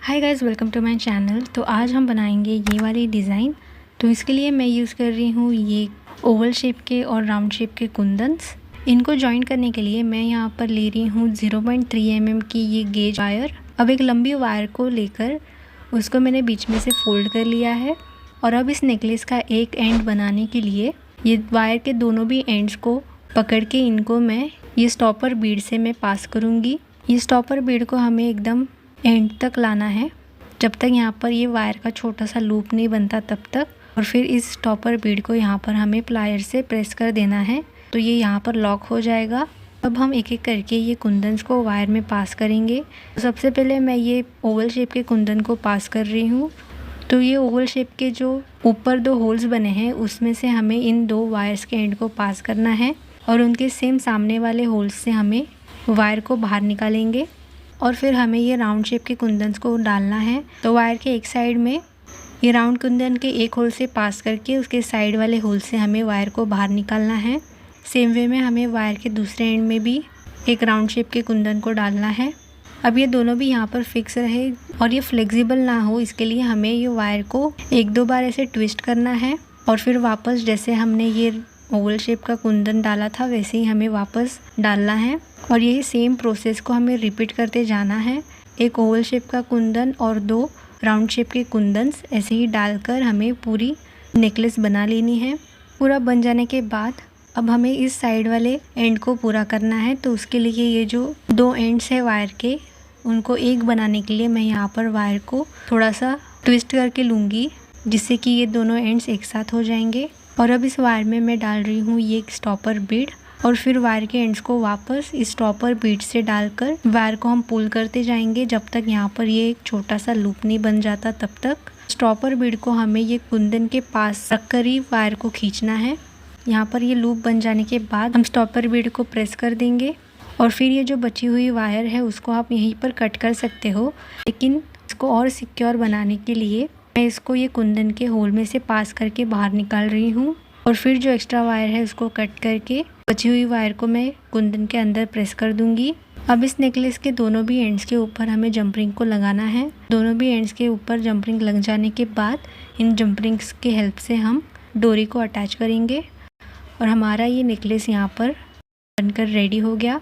Hi guys, welcome to my channel. तो आज हम बनाएंगे ये वाली डिज़ाइन। तो इसके लिए मैं यूज़ कर रही हूँ ये ओवल शेप के और राउंड शेप के कुंदन्स। इनको जॉइन करने के लिए मैं यहाँ पर ले रही हूँ 0.3 mm की ये गेज वायर। अब एक लंबी वायर को लेकर उसको मैंने बीच में से फोल्ड कर लिया है। और अब इस नेकलेस का एक एंड बनाने के लिए ये वायर के दोनों भी एंड्स को पकड़ के इनको मैं ये स्टॉपर बीड से मैं पास करूँगी। ये स्टॉपर बीड को हमें एकदम एंड तक लाना है, जब तक यहाँ पर ये वायर का छोटा सा लूप नहीं बनता तब तक। और फिर इस स्टॉपर बीड को यहाँ पर हमें प्लायर से प्रेस कर देना है, तो ये यहाँ पर लॉक हो जाएगा। अब हम एक एक करके ये कुंदन्स को वायर में पास करेंगे। तो सबसे पहले मैं ये ओवल शेप के कुंदन को पास कर रही हूँ। तो ये ओवल शेप के जो ऊपर 2 होल्स बने हैं उसमें से हमें इन 2 वायर्स के एंड को पास करना है और उनके सेम सामने वाले होल्स से हमें वायर को बाहर निकालेंगे। और फिर हमें ये राउंड शेप के कुंदन्स को डालना है। तो वायर के एक साइड में ये राउंड कुंदन के एक होल से पास करके उसके साइड वाले होल से हमें वायर को बाहर निकालना है। सेम वे में हमें वायर के दूसरे एंड में भी एक राउंड शेप के कुंदन को डालना है। अब ये दोनों भी यहाँ पर फिक्स रहे और ये फ्लेक्सिबल ना हो, इसके लिए हमें ये वायर को 1-2 बार ऐसे ट्विस्ट करना है और फिर वापस जैसे हमने ये ओवल शेप का कुंदन डाला था वैसे ही हमें वापस डालना है। और यही सेम प्रोसेस को हमें रिपीट करते जाना है। एक ओवल शेप का कुंदन और 2 राउंड शेप के कुंदन्स ऐसे ही डालकर हमें पूरी नेकलेस बना लेनी है। पूरा बन जाने के बाद अब हमें इस साइड वाले एंड को पूरा करना है। तो उसके लिए ये जो 2 एंड्स है वायर के, उनको एक बनाने के लिए मैं यहाँ पर वायर को थोड़ा सा ट्विस्ट करके लूँगी, जिससे कि ये दोनों एंड्स एक साथ हो जाएंगे। और अब इस वायर में मैं डाल रही हूँ ये स्टॉपर बीड और फिर वायर के एंड्स को वापस इस स्टॉपर बीड से डालकर वायर को हम पुल करते जाएंगे जब तक यहाँ पर ये एक छोटा सा लूप नहीं बन जाता। तब तक स्टॉपर बीड को हमें ये कुंदन के पास रखकर ही वायर को खींचना है। यहाँ पर ये लूप बन जाने के बाद हम स्टॉपर बीड को प्रेस कर देंगे और फिर ये जो बची हुई वायर है उसको आप यहीं पर कट कर सकते हो, लेकिन इसको और सिक्योर बनाने के लिए मैं इसको ये कुंदन के होल में से पास करके बाहर निकाल रही हूँ। और फिर जो एक्स्ट्रा वायर है उसको कट करके बची हुई वायर को मैं कुंदन के अंदर प्रेस कर दूंगी। अब इस नेकलेस के दोनों भी एंड्स के ऊपर हमें जंप रिंग को लगाना है। दोनों भी एंड्स के ऊपर जंप रिंग लग जाने के बाद इन जंप रिंग्स के हेल्प से हम डोरी को अटैच करेंगे और हमारा ये नेकलेस यहाँ पर बनकर रेडी हो गया।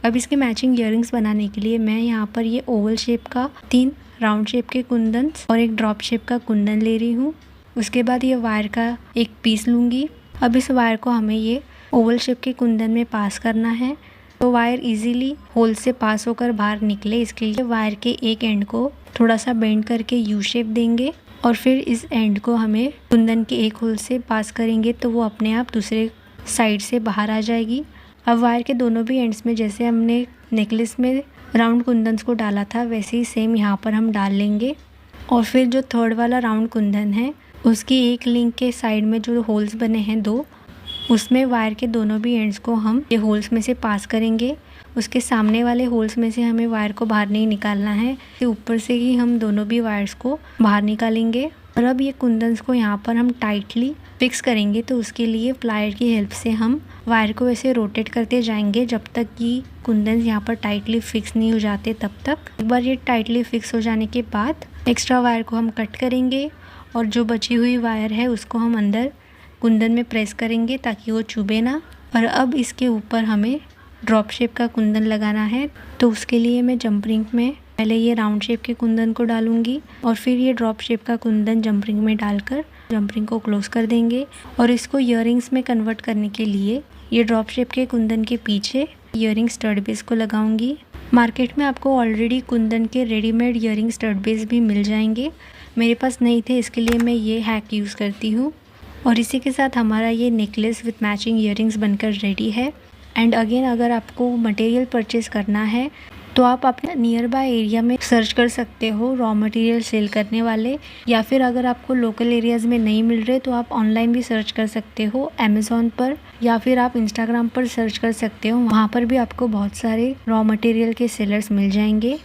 अब इसके मैचिंग इयररिंग्स बनाने के लिए मैं यहाँ पर ये ओवल शेप का 3 राउंड शेप के कुंदन्स और एक ड्रॉप शेप का कुंदन ले रही हूँ। उसके बाद ये वायर का एक पीस लूँगी। अब इस वायर को हमें ये ओवल शेप के कुंदन में पास करना है, तो वायर इजीली होल से पास होकर बाहर निकले, इसके लिए वायर के एक एंड को थोड़ा सा बेंड करके यू शेप देंगे और फिर इस एंड को हमें कुंदन के एक होल से पास करेंगे तो वो अपने आप दूसरे साइड से बाहर आ जाएगी। अब वायर के दोनों भी एंड्स में जैसे हमने नेकलेस में राउंड कुंदन्स को डाला था वैसे ही सेम यहाँ पर हम डाल लेंगे। और फिर जो थर्ड वाला राउंड कुंदन है उसकी एक लिंक के साइड में जो होल्स बने हैं 2, उसमें वायर के दोनों भी एंड्स को हम ये होल्स में से पास करेंगे। उसके सामने वाले होल्स में से हमें वायर को बाहर नहीं निकालना है, तो ऊपर से ही हम दोनों भी वायर्स को बाहर निकालेंगे। और अब ये कुंदन्स को यहाँ पर हम टाइटली फिक्स करेंगे, तो उसके लिए प्लायर की हेल्प से हम वायर को ऐसे रोटेट करते जाएंगे जब तक कि कुंदन्स यहाँ पर टाइटली फिक्स नहीं हो जाते तब तक। एक बार ये टाइटली फिक्स हो जाने के बाद एक्स्ट्रा वायर को हम कट करेंगे और जो बची हुई वायर है उसको हम अंदर कुंदन में प्रेस करेंगे ताकि वो चुभे ना। और अब इसके ऊपर हमें ड्रॉप शेप का कुंदन लगाना है, तो उसके लिए मैं जंप रिंग में पहले ये राउंड शेप के कुंदन को डालूंगी और फिर ये ड्रॉप शेप का कुंदन जंप रिंग में डालकर जंप रिंग को क्लोज कर देंगे। और इसको इयररिंग्स में कन्वर्ट करने के लिए ये ड्रॉप शेप के कुंदन के पीछे इयररिंग स्टड बेस को लगाऊंगी। मार्केट में आपको ऑलरेडी कुंदन के रेडीमेड इयररिंग स्टड बेस भी मिल जाएंगे, मेरे पास नहीं थे इसके लिए मैं ये हैक यूज़ करती हूँ। और इसी के साथ हमारा ये नेकलेस विथ मैचिंग इयररिंग्स बनकर रेडी है। एंड अगेन अगर आपको मटेरियल परचेज़ करना है तो आप अपने नियर बाय एरिया में सर्च कर सकते हो रॉ मटेरियल सेल करने वाले, या फिर अगर आपको लोकल एरियाज़ में नहीं मिल रहे तो आप ऑनलाइन भी सर्च कर सकते हो अमेज़ॉन पर, या फिर आप इंस्टाग्राम पर सर्च कर सकते हो। वहाँ पर भी आपको बहुत सारे रॉ मटेरियल के सेलर्स मिल जाएंगे।